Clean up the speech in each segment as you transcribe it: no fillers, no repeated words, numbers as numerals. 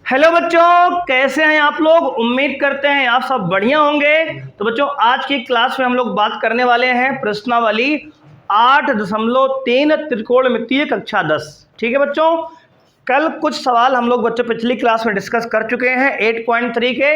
Hello बच्चों, कैसे हैं आप लोग। उम्मीद करते हैं आप सब बढ़िया होंगे। तो बच्चों, आज की क्लास में हम लोग बात करने वाले हैं प्रश्नावली 8.3 त्रिकोणमितीय कक्षा 10। ठीक है बच्चों, कल कुछ सवाल हम लोग बच्चों पिछली क्लास में डिस्कस कर चुके हैं 8.3 के।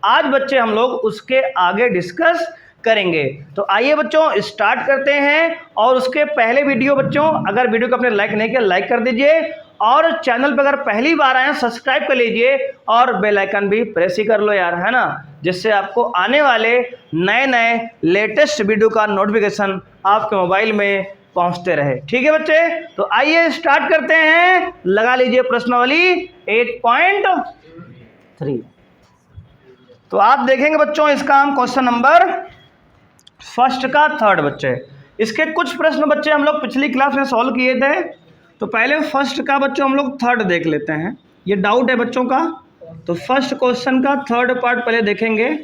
आज बच्चे हम लोग उसके आगे डिस्कस करेंगे। तो आइए बच्चों स्टार्ट करते हैं। और उसके पहले वीडियो बच्चों, अगर वीडियो को अपने लाइक नहीं किया लाइक कर दीजिए, और चैनल पर अगर पहली बार आए सब्सक्राइब कर लीजिए, और बेल आइकन भी प्रेस ही कर लो यार, है ना, जिससे आपको आने वाले नए नए लेटेस्ट वीडियो का नोटिफिकेशन आपके मोबाइल में पहुंचते रहे। ठीक है बच्चे, तो आइए स्टार्ट करते हैं। लगा लीजिए प्रश्नावली 8.3। तो आप देखेंगे बच्चों, इसका हम क्वेश्चन नंबर फर्स्ट का थर्ड बच्चे, इसके कुछ प्रश्न बच्चे हम लोग पिछली क्लास में सॉल्व किए थे। तो पहले फर्स्ट का बच्चों हम लोग थर्ड देख लेते हैं। ये डाउट है बच्चों का, तो फर्स्ट क्वेश्चन का थर्ड पार्ट पहले देखेंगे,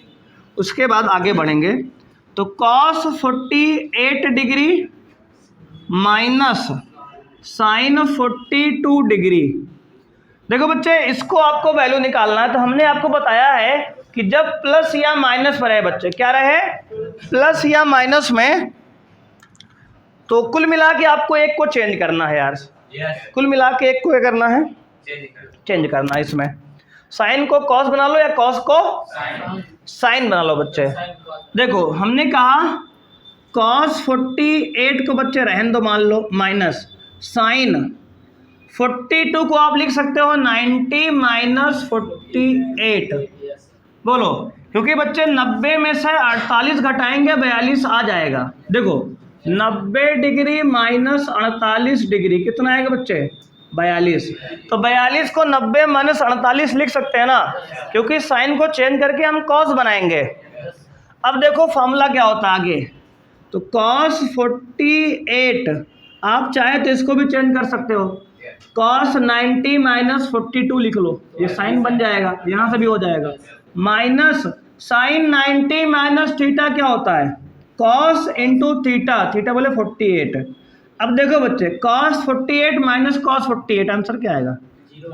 उसके बाद आगे बढ़ेंगे। तो cos 48 degree minus sine 42 degree. देखो बच्चे, इसको आपको वैल्यू निकालना है। तो हमने आपको बताया है कि जब प्लस या माइनस में रहे बच्चे, क्या रहे, प्लस या माइनस में, तो कुल मिला के आपको एक को चेंज करना है यार। कुल मिला के एक को क्या करना है, चेंज करना है। इसमें साइन को कॉस बना लो या कॉस को साइन बना लो बच्चे। देखो हमने कहा cos 48 को बच्चे रहने दो, मान लो माइनस साइन 42 को आप लिख सकते हो 90 माइनस 48। बोलो, क्योंकि बच्चे 90 में से 48 घटाएंगे 42 आ जाएगा। देखो 90 डिग्री माइनस 48 डिग्री कितना आएगा बच्चे, 42। तो 42 को 90 माइनस 48 लिख सकते हैं ना, क्योंकि साइन को चेंज करके हम कॉस बनाएंगे। अब देखो फॉर्मूला क्या होता है आगे। तो cos 48 आप चाहे तो इसको भी चेंज कर सकते हो, cos 90 माइनस 42 लिख लो, ये साइन बन जाएगा, यहाँ से भी हो जाएगा। माइनस साइन 90 माइनस थीटा क्या होता है, cos इंटू थीटा, थीटा बोले 48। अब देखो बच्चे, cos 48 माइनस cos 48 आंसर क्या आएगा,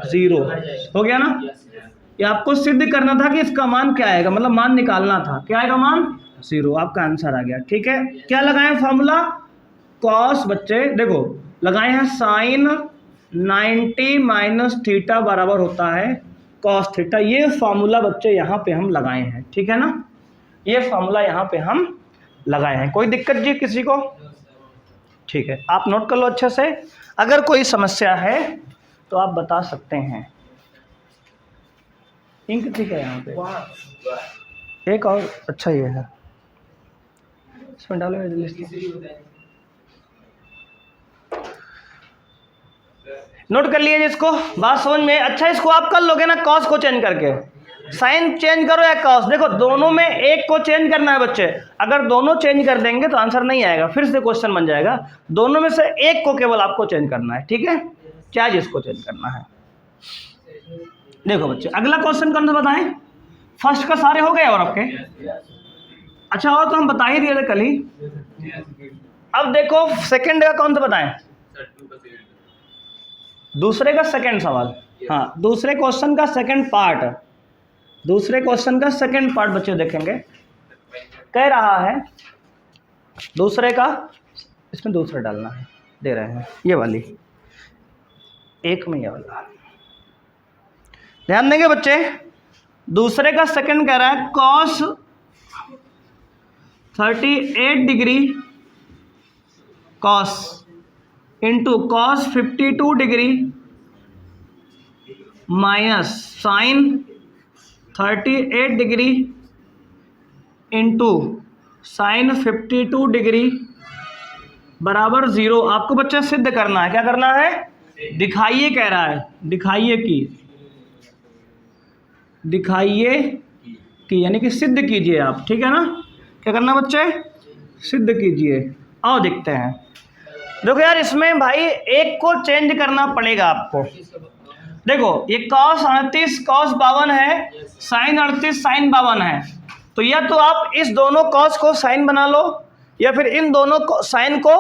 0 हो गया ना। ये आपको सिद्ध करना था कि इसका मान क्या आएगा, मतलब मान निकालना था, क्या आएगा मान 0, आपका आंसर आ गया। ठीक है, क्या लगाए फॉर्मूला, cos बच्चे देखो लगाए हैं साइन 90 माइनस थीटा बराबर होता है cos थीटा। ये फॉर्मूला बच्चे यहाँ पे हम लगाए हैं, ठीक है ना, ये फॉर्मूला यहाँ पे हम लगाए हैं। कोई दिक्कत जी किसी को, ठीक है, आप नोट कर लो अच्छे से। अगर कोई समस्या है तो आप बता सकते हैं। इंक ठीक है यहाँ पे, एक और अच्छा ये है, इसमें डालो। नोट कर लिए जिसको बात समझ में। अच्छा, इसको आप कर लोगे ना, कॉस को चेंज करके साइन चेंज करो या कॉस, देखो दोनों में एक को चेंज करना है बच्चे। अगर दोनों चेंज कर देंगे तो आंसर नहीं आएगा, फिर से क्वेश्चन बन जाएगा। दोनों में से एक को केवल आपको चेंज करना है, ठीक है, क्या जिसको चेंज करना है। देखो बच्चे, अगला क्वेश्चन कौन सा बताएं, फर्स्ट का सारे हो गए और आपके, अच्छा और तो हम बता ही दिए थे कल ही। अब देखो सेकंड का कौन सा बताएं, दूसरे का सेकंड सवाल, हाँ दूसरे क्वेश्चन का सेकंड पार्ट, दूसरे क्वेश्चन का सेकंड पार्ट बच्चे देखेंगे। कह रहा है दूसरे का, इसमें दूसरा डालना है, दे रहे हैं ये वाली, एक में ये वाला ध्यान देंगे बच्चे। दूसरे का सेकंड कह रहा है cos 38 degree cos into cos 52 degree minus sine 38 degree into sine 52 degree बराबर 0। आपको बच्चा सिद्ध करना है, क्या करना है, दिखाइए कह रहा है, दिखाइए कि यानी कि सिद्ध कीजिए आप, ठीक है ना। क्या करना बच्चे, सिद्ध कीजिए। आओ देखते हैं। देखो यार, इसमें भाई एक को चेंज करना पड़ेगा आपको। देखो ये cos 38 cos 52 है, साइन 38 साइन 52 है। तो या तो आप इस दोनों cos को साइन बना लो, या फिर इन दोनों साइन को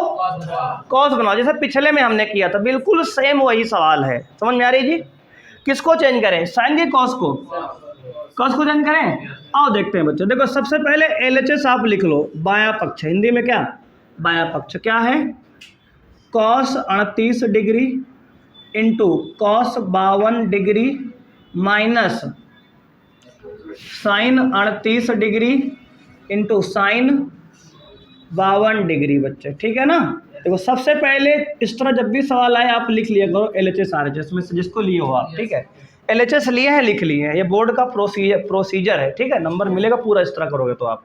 कॉस बनाओ, जैसे पिछले में हमने किया था, बिल्कुल सेम वही सवाल है। समझ में आ रही जी। किसको चेंज करें, साइन के कॉस को, कॉस को चेंज करें। आओ देखते हैं बच्चों, देखो सबसे पहले LHS आप लिख लो, बाया पक्ष, हिंदी में क्या, बाया पक्ष क्या है, cos 38 degree into cos 52 degree minus sine 38 degree into sine 52 degree बच्चे, ठीक है ना। देखो सबसे पहले इस तरह जब भी सवाल आए आप लिख लिया करो LHS RHS में से जिसको लिए हो आप, ठीक है। LHS लिए हैं, लिख लिए हैं, ये बोर्ड का प्रोसीजर है, ठीक है, नंबर मिलेगा पूरा इस तरह करोगे तो आप।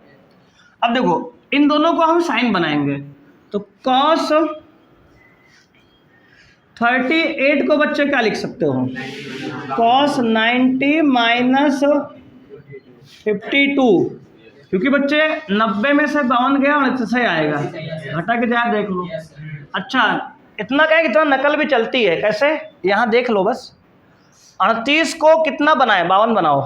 अब देखो इन दोनों को हम साइन बनाएंगे, तो कॉस 38 को बच्चे क्या लिख सकते हो, कॉस 90 माइनस 52, क्योंकि बच्चे 90 में से 52 गया और इससे आएगा, घटा के जाए देख लो। अच्छा इतना क्या है, इतना नकल भी चलती है, कैसे, यहाँ देख लो बस, 38 को कितना बनाए, 52 बनाओ,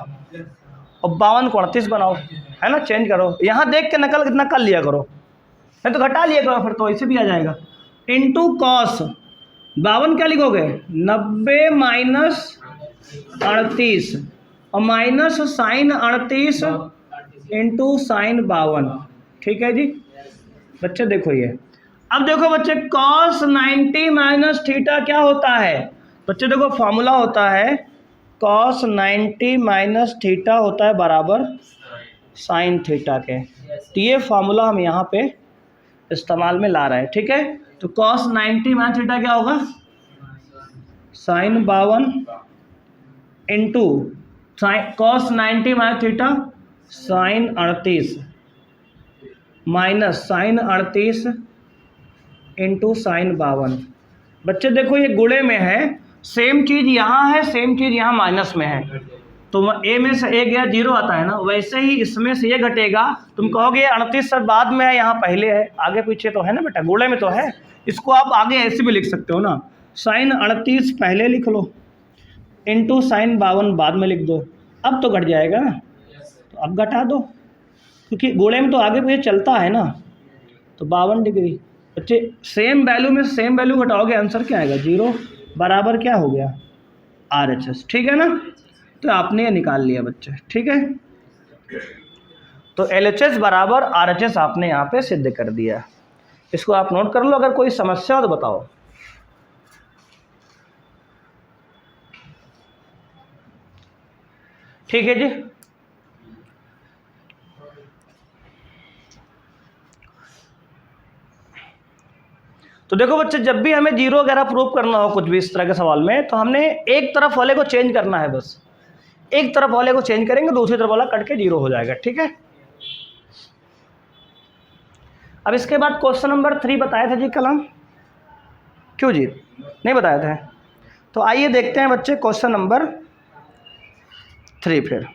और 52 को 38 बनाओ, है ना, चेंज करो, यहाँ देख के नकल कितना कर लिया करो, नहीं तो घटा लिया करो, फिर तो ऐसे भी आ जाएगा। इंटू कॉस 52 क्या लिखोगे, 90 माइनस 38 और माइनस साइन 38 इंटू साइन 52, ठीक है जी बच्चे। देखो ये, अब देखो बच्चे कॉस 90 माइनस थीटा क्या होता है बच्चे, देखो फॉर्मूला होता है कॉस 90 माइनस थीटा होता है बराबर साइन थीटा के, तो ये फार्मूला हम यहाँ पे इस्तेमाल में ला रहे हैं, ठीक है। तो कॉस 90 माइनस थीटा क्या होगा, sine 52 into cos 90 minus theta sine 38 minus sine 38 into sine 52। बच्चे देखो ये गुणे में है, सेम चीज़ यहाँ है, सेम चीज़ यहाँ माइनस में है, तो ए में से ए गया 0 आता है ना, वैसे ही इसमें से ये घटेगा, तुम कहोगे 38 सर बाद में है, यहाँ पहले है, आगे पीछे तो है ना बेटा, गुणे में तो है, इसको आप आगे ऐसे भी लिख सकते हो ना, साइन 38 पहले लिख लो इंटू साइन 52 बाद में लिख दो, अब तो घट जाएगा ना, तो अब घटा दो, क्योंकि गुणे में तो आगे पीछे चलता है ना, तो 52 डिग्री। बच्चे सेम वैल्यू में सेम वैल्यू घटाओगे आंसर क्या आएगा, 0 बराबर क्या हो गया RHS, ठीक है ना। तो आपने ये निकाल लिया बच्चे, ठीक है, तो LHS बराबर RHS आपने यहाँ पे सिद्ध कर दिया, इसको आप नोट कर लो, अगर कोई समस्या हो तो बताओ। ठीक है जी, तो देखो बच्चे जब भी हमें 0 वगैरह प्रूव करना हो कुछ भी इस तरह के सवाल में, तो हमने एक तरफ वाले को चेंज करना है, बस एक तरफ वाले को चेंज करेंगे, दूसरी तरफ वाला कट के 0 हो जाएगा, ठीक है। अब इसके बाद क्वेश्चन नंबर 3 बताए थे जी कल हम, क्यों जी नहीं बताए थे, तो आइए देखते हैं बच्चे क्वेश्चन नंबर 3 फिर।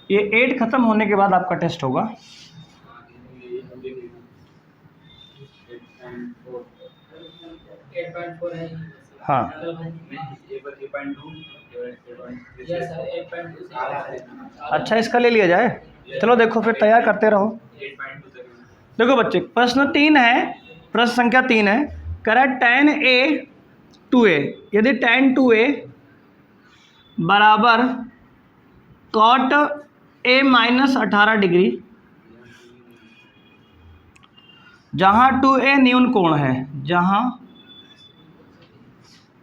ये 8 खत्म होने के बाद आपका टेस्ट होगा। हाँ अच्छा इसका ले लिया जाए, चलो देखो फिर तैयार करते रहो। देखो बच्चे प्रश्न 3 है, प्रश्न संख्या 3 है, कह रहा है tan A 2A, यदि tan 2A बराबर cot A माइनस 18 डिग्री, जहाँ 2A न्यून कोण है, जहाँ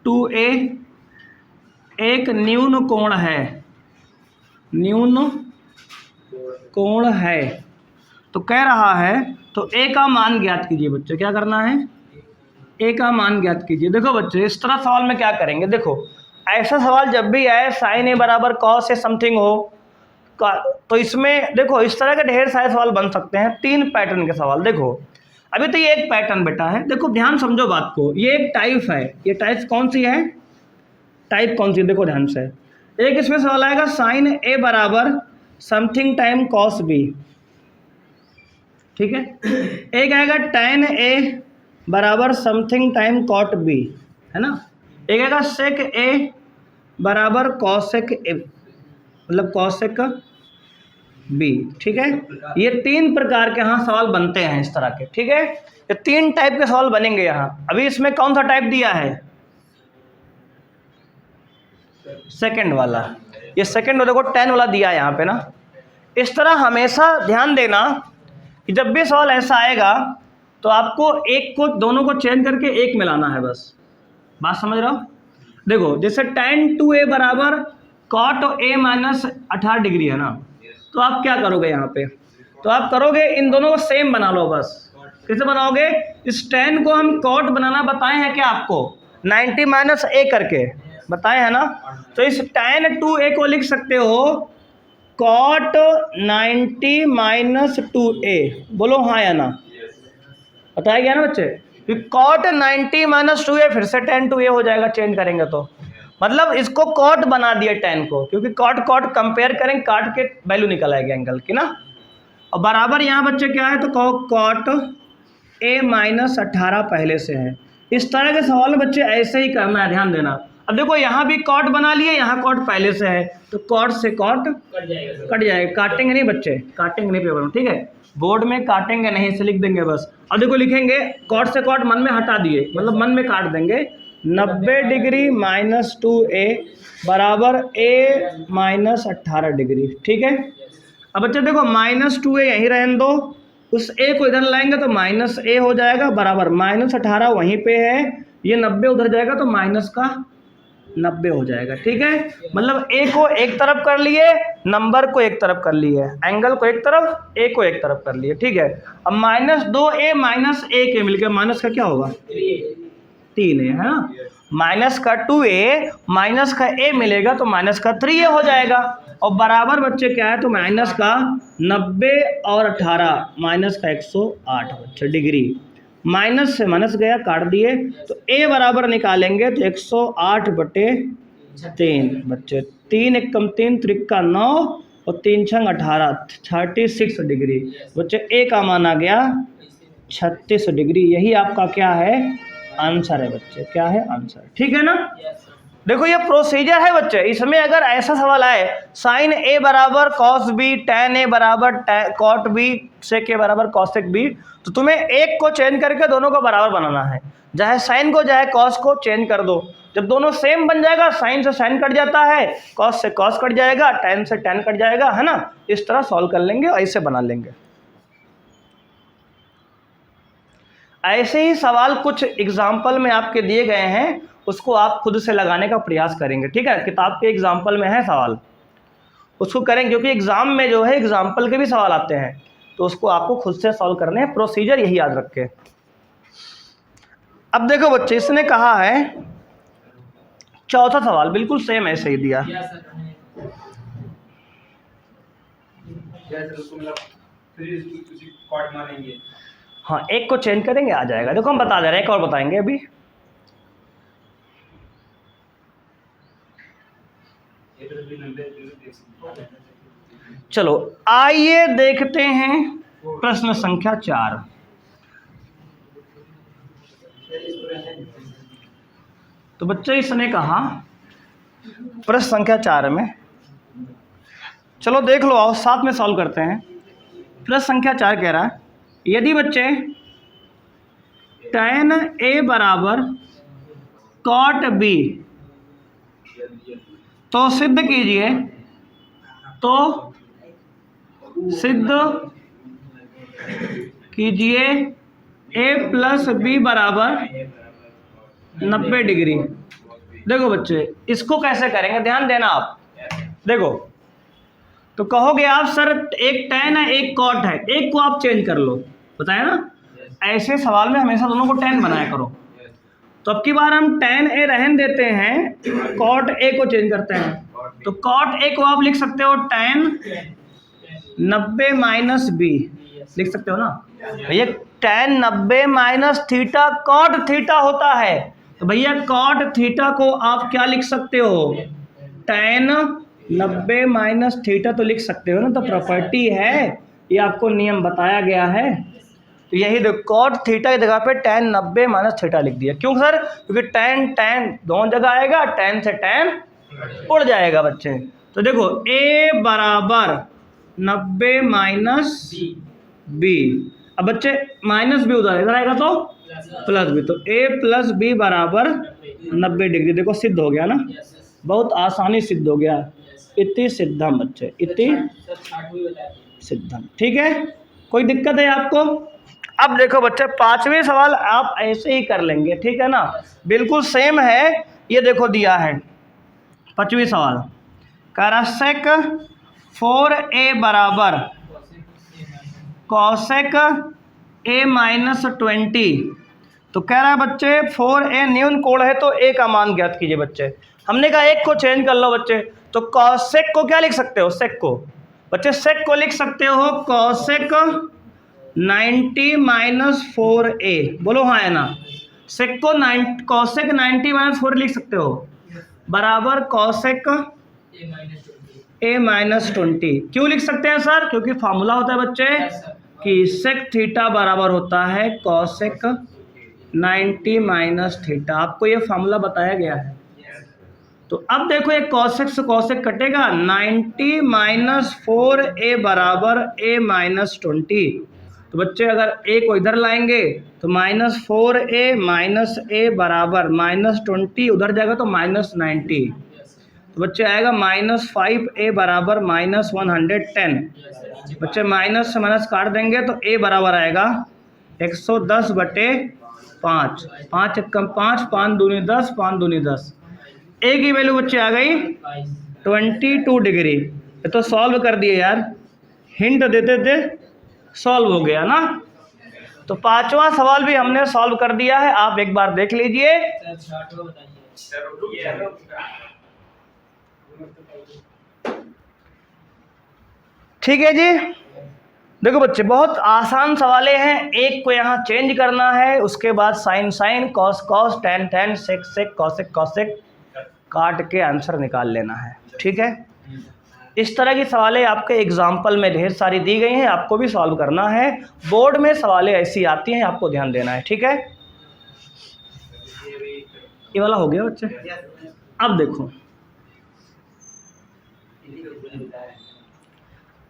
2A एक न्यून कोण है, न्यून कोण है, तो कह रहा है तो A का मान ज्ञात कीजिए। बच्चे क्या करना है, A का मान ज्ञात कीजिए। देखो बच्चे इस तरह सवाल में क्या करेंगे, देखो ऐसा सवाल जब भी आए साइन A बराबर कॉस A समथिंग हो, तो इसमें देखो इस तरह के ढेर सारे सवाल बन सकते हैं, 3 पैटर्न के सवाल। देखो अभी तो ये एक पैटर्न बेटा है, देखो ध्यान समझो बात को, ये एक टाइप है, ये टाइप कौन सी है, टाइप कौन सी, देखो ध्यान से, एक इसमें सवाल आएगा साइन A बराबर समथिंग टाइम कॉस B, ठीक है। एक आएगा tan A बराबर समथिंग टाइम cot B, है ना। एक आएगा sec A बराबर cosec A, मतलब cosec B, ठीक है। ये 3 प्रकार के यहाँ सवाल बनते हैं इस तरह के, ठीक है। ये 3 टाइप के सवाल बनेंगे यहाँ। अभी इसमें कौन सा टाइप दिया है? सेकंड वाला। ये सेकंड देखो tan वाला दिया है यहाँ पे ना। इस तरह हमेशा ध्यान देना कि जब भी सवाल ऐसा आएगा तो आपको एक को, दोनों को चेंज करके एक मिलाना है, बस। बात समझ रहे हो? देखो जैसे tan 2a बराबर cot A माइनस 18 डिग्री है ना, तो आप क्या करोगे यहाँ पे? तो आप करोगे इन दोनों को सेम बना लो, बस। कैसे बनाओगे? इस tan को हम cot बनाना बताए हैं क्या आपको? 90 माइनस a करके बताए हैं ना। तो इस tan 2a को लिख सकते हो cot 90 माइनस 2a। बोलो हाँ या ना? बताया गया ना बच्चे? cot 90 माइनस 2a फिर से tan 2a हो जाएगा, चेंज करेंगे तो। मतलब इसको cot बना दिया tan को, क्योंकि cot कंपेयर करेंगे, cot के वैल्यू निकल आएगी एंगल की ना। और बराबर यहाँ बच्चे क्या है, तो कहो cot a माइनस 18 पहले से है। इस तरह के सवाल बच्चे ऐसे ही करना है, ध्यान देना। अब देखो यहाँ भी cot बना लिए, यहाँ cot पहले से है, तो cot से cot कट जाएगा। काटेंगे नहीं बच्चे, काटेंगे नहीं पेपर में, ठीक है। बोर्ड में काटेंगे नहीं, इसे लिख देंगे बस। अब देखो लिखेंगे cot से cot मन में हटा दिए, मतलब मन में काट देंगे। 90 डिग्री माइनस 2a बराबर a माइनस 18 डिग्री, ठीक है। अब बच्चे देखो माइनस 2a यहीं रहने दो, उस a को इधर लाएंगे तो माइनस a हो जाएगा, बराबर माइनस 18 वहीं पे है, ये 90 उधर जाएगा तो माइनस का 90 हो जाएगा, ठीक है। मतलब a को एक तरफ कर लिए, नंबर को एक तरफ कर लिए, एंगल को एक तरफ, a को एक तरफ कर लिए, ठीक है। अब माइनस 2a माइनस a के मिलकर माइनस का क्या होगा? 3a, है ना। माइनस का 2a माइनस का a मिलेगा तो माइनस का 3a हो जाएगा। और बराबर बच्चे क्या है, तो माइनस का 90 और 18 माइनस का 108 बच्चे डिग्री। माइनस से माइनस गया, काट दिए, तो a बराबर निकालेंगे तो 108/3 बच्चे। 3 एकम 3 त्रिक्का 9 और 3 छंग 18, 36 डिग्री बच्चे। a का मान आ गया 36 डिग्री। यही आपका क्या है? आंसर है बच्चे। क्या है? आंसर, ठीक है ना। देखो ये प्रोसीजर है बच्चे। इसमें अगर ऐसा सवाल आए साइन a बराबर cos b, tan a बराबर cot b, sec a बराबर cosec b, तो तुम्हें एक को चेंज करके दोनों को बराबर बनाना है। चाहे साइन को चाहे cos को चेंज कर दो। जब दोनों सेम बन जाएगा, साइन से साइन कट जाता है, cos से cos कट जाएगा, tan से tan कट जाएगा, है ना। इस तरह सॉल्व कर लेंगे, ऐसे बना लेंगे। ऐसे ही सवाल कुछ एग्जाम्पल में आपके दिए गए हैं, उसको आप खुद से लगाने का प्रयास करेंगे, ठीक है। किताब के एग्जाम्पल में है सवाल, उसको करेंगे, क्योंकि एग्जाम में जो है एग्जाम्पल के भी सवाल आते हैं, तो उसको आपको खुद से सॉल्व करने हैं। प्रोसीजर यही याद रखें। अब देखो बच्चे, इसने कहा है चौथा सवाल बिल्कुल सेम ऐसे ही दिया। हाँ, एक को चेंज करेंगे आ जाएगा। देखो हम बता दे रहे हैं, एक और बताएंगे अभी। चलो आइए देखते हैं प्रश्न संख्या 4। तो बच्चे इसने कहा प्रश्न संख्या 4 में, चलो देख लो, आओ साथ में सॉल्व करते हैं। प्रश्न संख्या 4 कह रहा है, यदि बच्चे tan a बराबर cot b, तो सिद्ध कीजिए, तो सिद्ध कीजिए a प्लस b बराबर 90 डिग्री। देखो बच्चे, इसको कैसे करेंगे, ध्यान देना आप। देखो, तो कहोगे आप सर एक tan है एक cot है, एक को आप चेंज कर लो, बताया ना। ऐसे सवाल में हमेशा दोनों को tan बनाया करो। तो अब की बार हम tan a रहन देते हैं, cot a को चेंज करते हैं। तो cot a को आप लिख सकते हो tan 90 माइनस b, लिख सकते हो ना भैया। tan 90 minus theta cot theta होता है, तो भैया cot थीटा को आप क्या लिख सकते हो? tan 90 माइनस थीटा तो लिख सकते हो ना। तो प्रॉपर्टी है, ये आपको नियम बताया गया है। तो यही देखो कॉट थीटा की जगह पे tan 90 माइनस थीटा लिख दिया। क्यों सर? क्योंकि tan दोनों जगह आएगा, tan से tan उड़ जाएगा बच्चे। तो देखो a बराबर 90 माइनस b। अब बच्चे माइनस b उधर इधर आएगा तो प्लस b, तो a प्लस b बराबर 90 डिग्री। देखो सिद्ध हो गया ना, बहुत आसानी सिद्ध हो गया। इति सिद्धम बच्चे, इति सिद्धम। ठीक है, कोई दिक्कत है आपको? अब देखो बच्चे पांचवें सवाल आप ऐसे ही कर लेंगे, ठीक है ना, बिल्कुल सेम है। ये देखो दिया है पांचवी सवाल, कॉसेक 4a बराबर कॉसेक a माइनस 20। तो कह रहा है बच्चे 4a न्यून कोण है तो a का मान ज्ञात कीजिए बच्चे। हमने कहा एक को चेंज कर लो बच्चे, तो कॉसेक को क्या लिख सकते हो? सेक को बच्चे, सेक को लिख सकते हो कॉसेक 90 माइनस 4a। बोलो हाँ है ना? सेक को कॉसेक 90 माइनस 4 लिख सकते हो, बराबर कॉसेक a माइनस 20। क्यों लिख सकते हैं सर? क्योंकि फार्मूला होता है बच्चे कि सेक थीटा बराबर होता है कॉसेक 90 माइनस थीटा। आपको ये फार्मूला बताया गया है। तो अब देखो ये कॉसेक से कॉसेक कटेगा, 90 माइनस 4a बराबर a माइनस 20। तो बच्चे अगर a को इधर लाएंगे तो माइनस 4a माइनस a बराबर माइनस 20, उधर जाएगा तो माइनस 90। तो बच्चे आएगा माइनस 5a बराबर माइनस 110। बच्चे माइनस से माइनस काट देंगे तो a बराबर आएगा 110/5। 5 कम 5, 5 दूनी 10, 5 दूनी 10। a की वैल्यू बच्चे आ गई 22 डिग्री। ये तो सॉल्व कर दिए यार, हिंट देते थे सॉल्व हो गया ना। तो पांचवा सवाल भी हमने सॉल्व कर दिया है, आप एक बार देख लीजिए। ठीक है जी, देखो बच्चे बहुत आसान सवालें हैं। एक को यहाँ चेंज करना है, उसके बाद sine sine, cos cos, tan tan, sec sec, cosec cosec काट के आंसर निकाल लेना है। ठीक है, इस तरह की सवालें आपके एग्जाम्पल में ढेर सारी दी गई हैं, आपको भी सॉल्व करना है। बोर्ड में सवालें ऐसी आती हैं, आपको ध्यान देना है। ठीक है, ये वाला हो गया बच्चे। अब देखो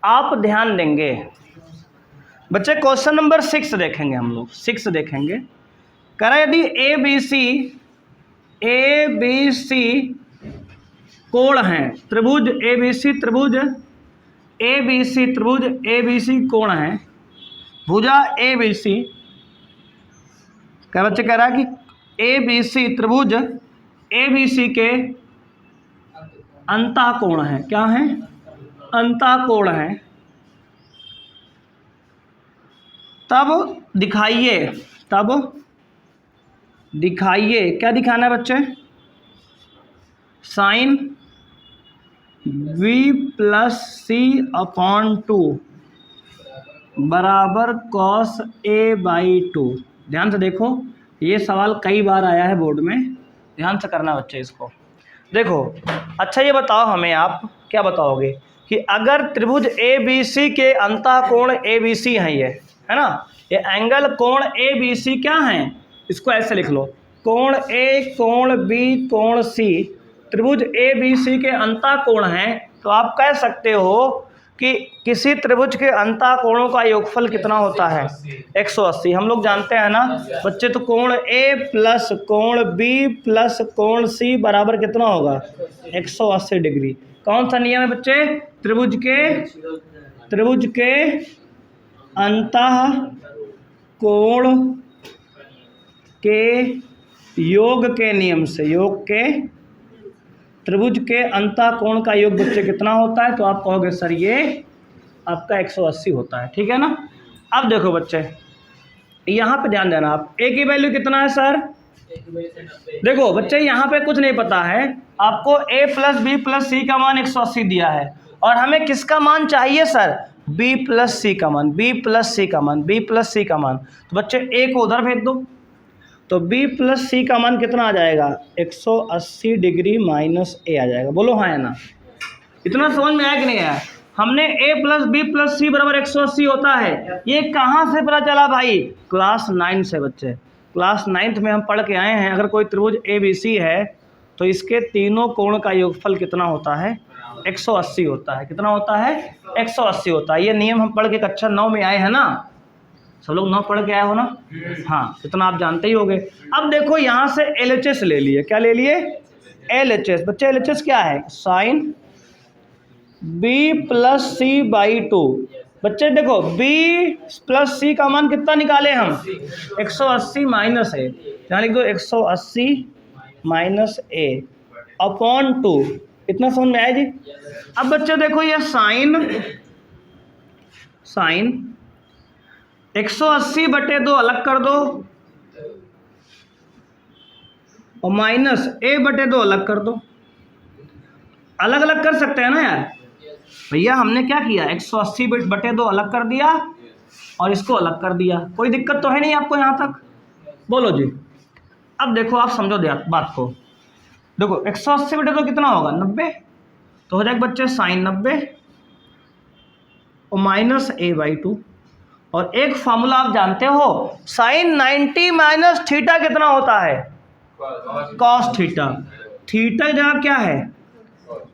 आप ध्यान देंगे बच्चे, क्वेश्चन नंबर 6 देखेंगे हम लोग। 6 देखेंगे, कह रहा है यदि ए बी सी कोण हैं, त्रिभुज ए बी सी, त्रिभुज ए बी सी, त्रिभुज ए बी सी कोण है, भुजा ए बी सी। क्या बच्चे कह रहा है कि ए बी सी त्रिभुज ए बी सी के अंतः कोण है। क्या है? अंतः कोण है। तब दिखाइए, क्या दिखाना है बच्चे? साइन v प्लस सी अपॉन 2 बराबर कॉस a/2। ध्यान से देखो, ये सवाल कई बार आया है बोर्ड में, ध्यान से करना बच्चे इसको। देखो अच्छा ये बताओ हमें, आप क्या बताओगे कि अगर त्रिभुज ए बी सी के अंतः कोण ए बी सी है, ये है ना, ये एंगल कोण ए बी सी क्या है? इसको ऐसे लिख लो, कोण ए, कोण बी, कोण सी, त्रिभुज ए बी सी के अंतः कोण हैं। तो आप कह सकते हो कि किसी त्रिभुज के अंतः कोणों का योगफल कितना होता है? 180। हम लोग जानते हैं ना बच्चे, तो कोण ए प्लस कोण बी प्लस कोण सी बराबर कितना होगा? 180 डिग्री। कौन सा नियम है बच्चे? त्रिभुज के अंतः कोण के योग के नियम से, योग के त्रिभुज के अंतः कोण का योग बच्चे कितना होता है? तो आप कहोगे सर ये आपका 180 होता है। ठीक है ना। अब देखो बच्चे यहाँ पे ध्यान देना, आप a की वैल्यू कितना है सर? देखो बच्चे यहाँ पे कुछ नहीं पता है, आपको a प्लस बी प्लस सी का मान 180 दिया है, और हमें किसका मान चाहिए सर? b प्लस सी का मान, b प्लस सी का मान, b प्लस सी का मान। तो बच्चे a को उधर भेज दो, तो b प्लस सी का मान कितना आ जाएगा? 180 डिग्री माइनस a आ जाएगा। बोलो हाँ या ना। इतना समझ में आया कि नहीं आया? हमने a प्लस बी प्लस सी बराबर 180 होता है, ये कहाँ से पता चला भाई? क्लास 9 से बच्चे, क्लास 9th में हम पढ़ के आए हैं। अगर कोई त्रिभुज ABC है तो इसके तीनों कोण का योगफल कितना होता है? 180 होता है। कितना होता है? 180 होता है। ये नियम हम पढ़ के कक्षा 9 में आए हैं ना, सब लोग 9 पढ़ के आए हो ना? हाँ, इतना आप जानते ही होंगे। अब देखो यहाँ से LHS ले लिए। क्या ले लिए? LHS। बच्चे LHS क्या है? Sine B plus C by 2। बच्चे देखो B प्लस सी का मान कितना निकाले हम? 180 माइनस A। यहाँ लिख दो 180 माइनस A अपॉन 2। इतना समझ में आया जी? अब बच्चे देखो ये साइन 180/2 अलग कर दो और माइनस A/2 अलग कर दो। अलग अलग कर सकते हैं ना यार भैया? हमने क्या किया? 180/2 अलग कर दिया और इसको अलग कर दिया। कोई दिक्कत तो है नहीं आपको यहाँ तक? बोलो जी। अब देखो आप समझो बात को। देखो 180/2 कितना होगा? 90। तो हो जाएगा बच्चे साइन 90 और माइनस A/2। और एक फॉर्मूला आप जानते हो, साइन 90 माइनस थीटा कितना होता है? Cos theta. थीटा की जगह क्या है?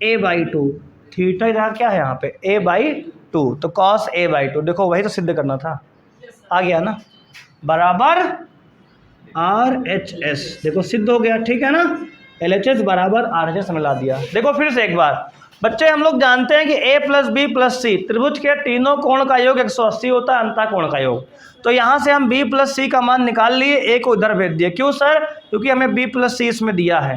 A/2। थीटा की जगह क्या है यहाँ पे? A/2। तो कॉस A/2। देखो वही तो सिद्ध करना था, आ गया ना, बराबर RHS। देखो सिद्ध हो गया, ठीक है ना? LHS बराबर RHS मिला दिया। देखो फिर से एक बार बच्चे, हम लोग जानते हैं कि A प्लस बी प्लस सी त्रिभुज के तीनों कोण का योग 180 होता है, अंतः कोण का योग। तो यहाँ से हम B प्लस सी का मान निकाल लिए, A को इधर भेज दिए। क्यों सर? क्योंकि हमें B प्लस सी इसमें दिया है।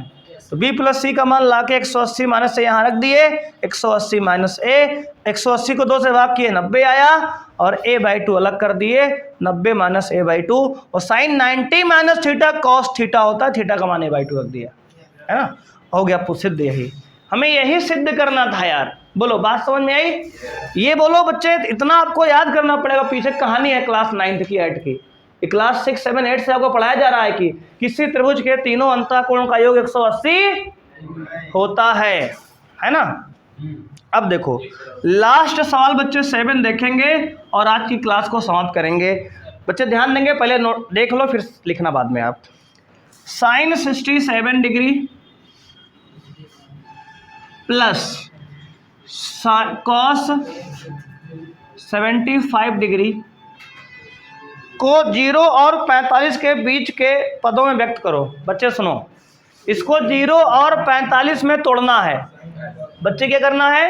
तो B प्लस सी का मान ला के 180 माइनस से यहाँ रख दिए। 180 माइनस A, 180 को 2 से भाग किए 90 आया और A/2 अलग कर दिए। 90 माइनस A/2 और sine 90 minus theta cos theta होता है, थीटा का मान A/2 रख दिया, है ना? हो गया सिद्ध। यही हमें यही सिद्ध करना था यार। बोलो बात समझ में आई? ये बोलो बच्चे, इतना आपको याद करना पड़ेगा। पीछे कहानी है क्लास 9th की 8 की। क्लास 6, 7, 8 से आपको पढ़ाया जा रहा है कि किसी त्रिभुज के तीनों अंतःकोण का योग 180 होता है ना? अब देखो लास्ट सवाल बच्चे 7 देखेंगे और आज की क्लास को समाप्त करेंगे। बच्चे ध्यान देंगे, पहले नोट देख लो फिर लिखना बाद में आप। Sine 67 degree plus cos 75 degree को 0 और 45 के बीच के पदों में व्यक्त करो। बच्चे सुनो, इसको 0 और 45 में तोड़ना है। बच्चे क्या करना है?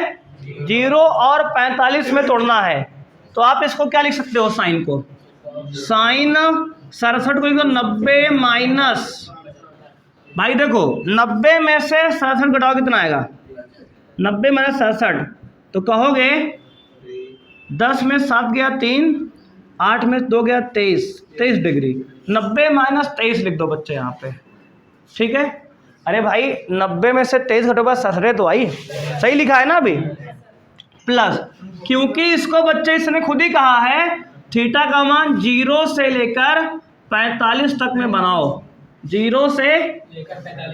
0 और 45 में तोड़ना है। तो आप इसको क्या लिख सकते हो? साइन को, साइन 67 को लिख दो 90 माइनस, भाई देखो 90 में से 67 घटाओ कितना आएगा? 90 माइनस 67, तो कहोगे 10 में 7 गया 3, 8 में 2 गया 23 डिग्री। 90 माइनस 23 लिख दो बच्चे यहाँ पे, ठीक है? अरे भाई 90 में से 23 घटोगे 67 तो आई, सही लिखा है ना अभी? प्लस, क्योंकि इसको बच्चे इसने खुद ही कहा है थीटा का मान 0 से लेकर 45 तक में बनाओ। 0 से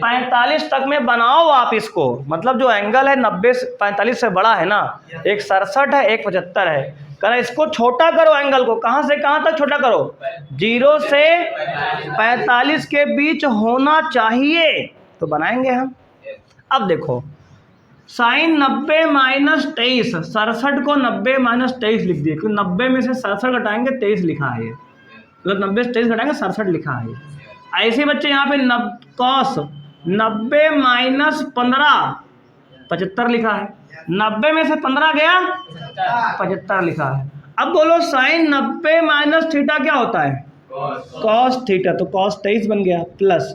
45 तक में बनाओ आप इसको। मतलब जो एंगल है 90 से 45 से बड़ा है ना, एक 67 है, एक 75 है। कहना इसको छोटा करो एंगल को। कहाँ से कहाँ तक छोटा करो? 0 से 45 के बीच होना चाहिए, तो बनाएंगे हम। अब देखो साइन 90 माइनस 23, 67 को 90 माइनस 23 लिख दिए, क्योंकि 90 में से 67 घटाएंगे 23 लिखा है, मतलब 90 से 23 घटाएंगे 67 लिखा है। ऐसे बच्चे यहाँ पे कॉस 90 माइनस 15 75 लिखा है। 90 में से 15 गया 75 लिखा है। अब बोलो साइन 90 माइनस थीटा क्या होता है? Cos theta. तो कॉस 23 बन गया, plus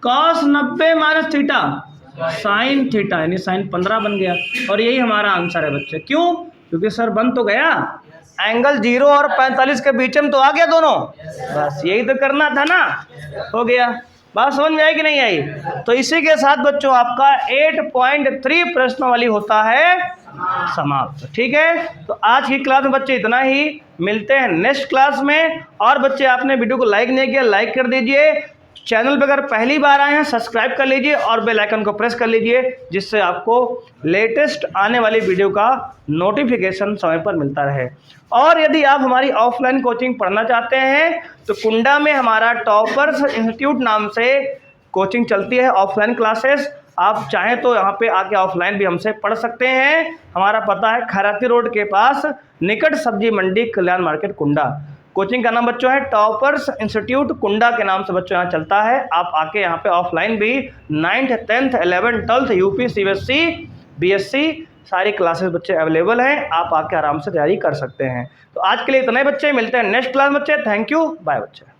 cos 90 minus theta sine theta, यानी साइन 15 बन गया। और यही हमारा आंसर है बच्चे। क्यों? क्योंकि सर बन तो गया, एंगल 0 और 45 के बीच में तो आ गया दोनों। बस यही तो करना था ना, हो गया। बात समझ में आई कि नहीं आई? तो इसी के साथ बच्चों आपका 8.3 प्रश्नावली होता है समाप्त। ठीक है, तो आज की क्लास में बच्चे इतना ही। मिलते हैं नेक्स्ट क्लास में। और बच्चे आपने वीडियो को लाइक नहीं किया, लाइक कर दीजिए। चैनल पर अगर पहली बार आए हैं सब्सक्राइब कर लीजिए और बेल आइकन को प्रेस कर लीजिए, जिससे आपको लेटेस्ट आने वाली वीडियो का नोटिफिकेशन समय पर मिलता रहे। और यदि आप हमारी ऑफलाइन कोचिंग पढ़ना चाहते हैं तो कुंडा में हमारा टॉपर्स इंस्टीट्यूट नाम से कोचिंग चलती है, ऑफलाइन क्लासेस। आप चाहें तो यहाँ पे आके ऑफलाइन भी हमसे पढ़ सकते हैं। हमारा पता है खैराती रोड के पास निकट सब्जी मंडी, कल्याण मार्केट, कुंडा। कोचिंग का नाम बच्चों है टॉपर्स इंस्टीट्यूट कुंडा के नाम से बच्चों यहाँ चलता है। आप आके यहाँ पे ऑफलाइन भी 9th 10th 11th 12th UP CBSE BSc सारी क्लासेस बच्चे अवेलेबल हैं, आप आके आराम से तैयारी कर सकते हैं। तो आज के लिए इतना ही बच्चे, मिलते हैं नेक्स्ट क्लास बच्चे। थैंक यू, बाय बच्चे।